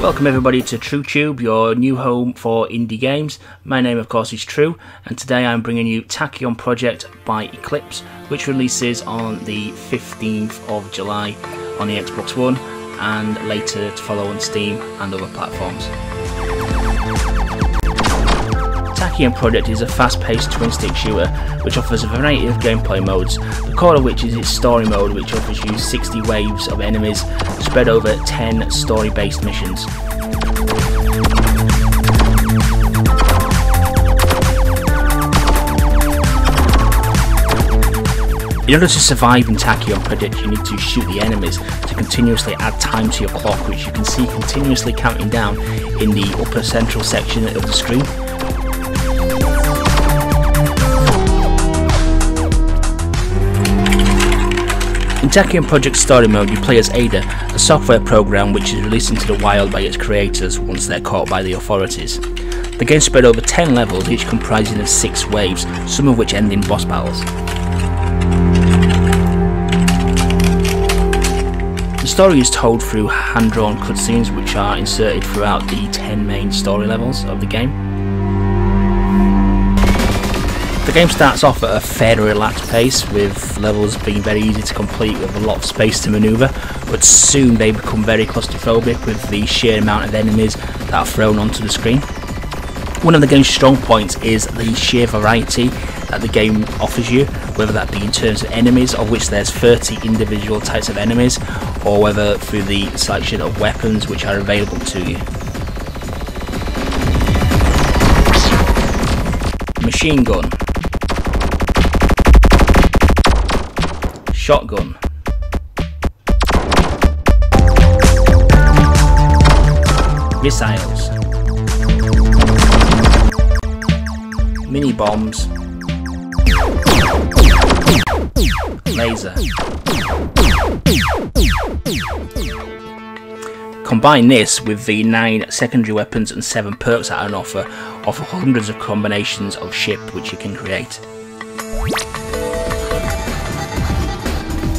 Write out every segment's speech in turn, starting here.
Welcome everybody to TrueTube, your new home for indie games. My name of course is True, and today I'm bringing you Tachyon Project by Eclipse, which releases on the 15th of July on the Xbox One and later to follow on Steam and other platforms. Tachyon Project is a fast-paced twin-stick shooter which offers a variety of gameplay modes, the core of which is its story mode, which offers you 60 waves of enemies spread over 10 story-based missions. In order to survive in Tachyon Project, you need to shoot the enemies to continuously add time to your clock, which you can see continuously counting down in the upper central section of the screen. In Tachyon Project Story Mode, you play as Ada, a software program which is released into the wild by its creators once they're caught by the authorities. The game spread over 10 levels, each comprising of 6 waves, some of which end in boss battles. The story is told through hand-drawn cutscenes which are inserted throughout the 10 main story levels of the game. The game starts off at a fairly relaxed pace, with levels being very easy to complete with a lot of space to manoeuvre, but soon they become very claustrophobic with the sheer amount of enemies that are thrown onto the screen. One of the game's strong points is the sheer variety that the game offers you, whether that be in terms of enemies, of which there's 30 individual types of enemies, or whether through the selection of weapons which are available to you. Machine gun, shotgun, missiles, mini bombs, laser. Combine this with the 9 secondary weapons and 7 perks that are on offer hundreds of combinations of ship which you can create.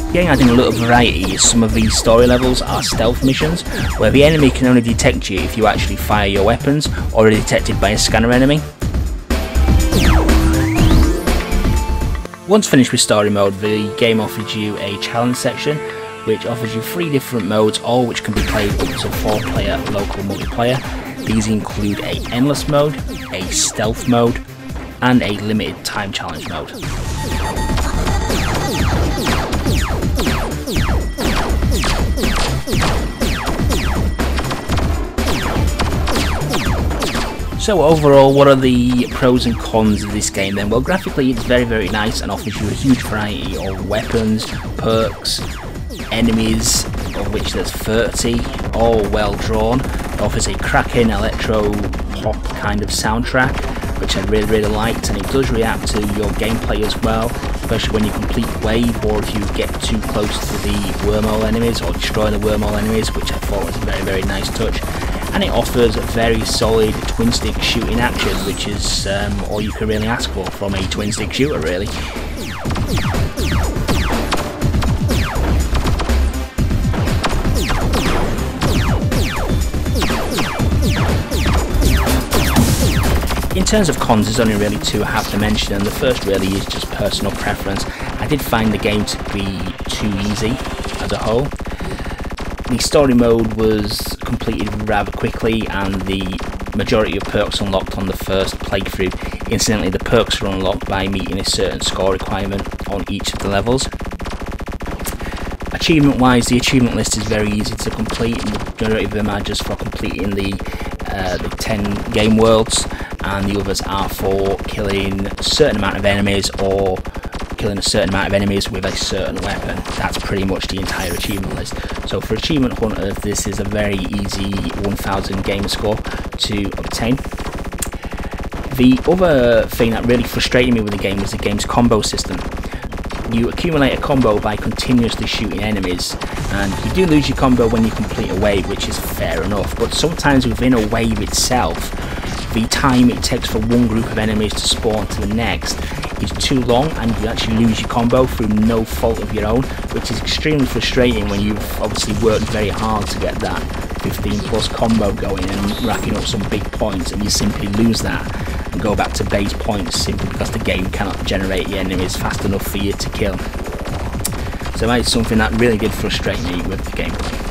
Again, adding a little variety, some of these story levels are stealth missions, where the enemy can only detect you if you actually fire your weapons or are detected by a scanner enemy. Once finished with story mode, the game offers you a challenge section which offers you 3 different modes, all which can be played up to 4-player local multiplayer. These include a endless mode, a stealth mode, and a limited time challenge mode. So overall, what are the pros and cons of this game then? Well, graphically it's very nice and offers you a huge variety of weapons, perks, enemies, of which there's 30, all well drawn. It offers a cracking electro pop kind of soundtrack, which I really liked, and it does react to your gameplay as well, especially when you complete a wave or if you get too close to the wormhole enemies or destroy the wormhole enemies, which I thought was a very nice touch. And it offers a very solid twin-stick shooting action, which is all you can really ask for from a twin-stick shooter, really. In terms of cons, there's only really 2 I have to mention, and the first really is just personal preference. I did find the game to be too easy as a whole. The story mode was completed rather quickly, and the majority of perks unlocked on the first playthrough. Incidentally, the perks are unlocked by meeting a certain score requirement on each of the levels. Achievement wise, the achievement list is very easy to complete, and the majority of them are just for completing the 10 game worlds, and the others are for killing a certain amount of enemies or killing a certain amount of enemies with a certain weapon. That's pretty much the entire achievement list. So for achievement hunters, this is a very easy 1000 gamer score to obtain. The other thing that really frustrated me with the game was the game's combo system. You accumulate a combo by continuously shooting enemies, and you do lose your combo when you complete a wave, which is fair enough, but sometimes within a wave itself, the time it takes for one group of enemies to spawn to the next is too long, and you actually lose your combo through no fault of your own, which is extremely frustrating when you've obviously worked very hard to get that 15 plus combo going and racking up some big points, and you simply lose that and go back to base points simply because the game cannot generate the enemies fast enough for you to kill. So that is something that really did frustrate me with the gameplay.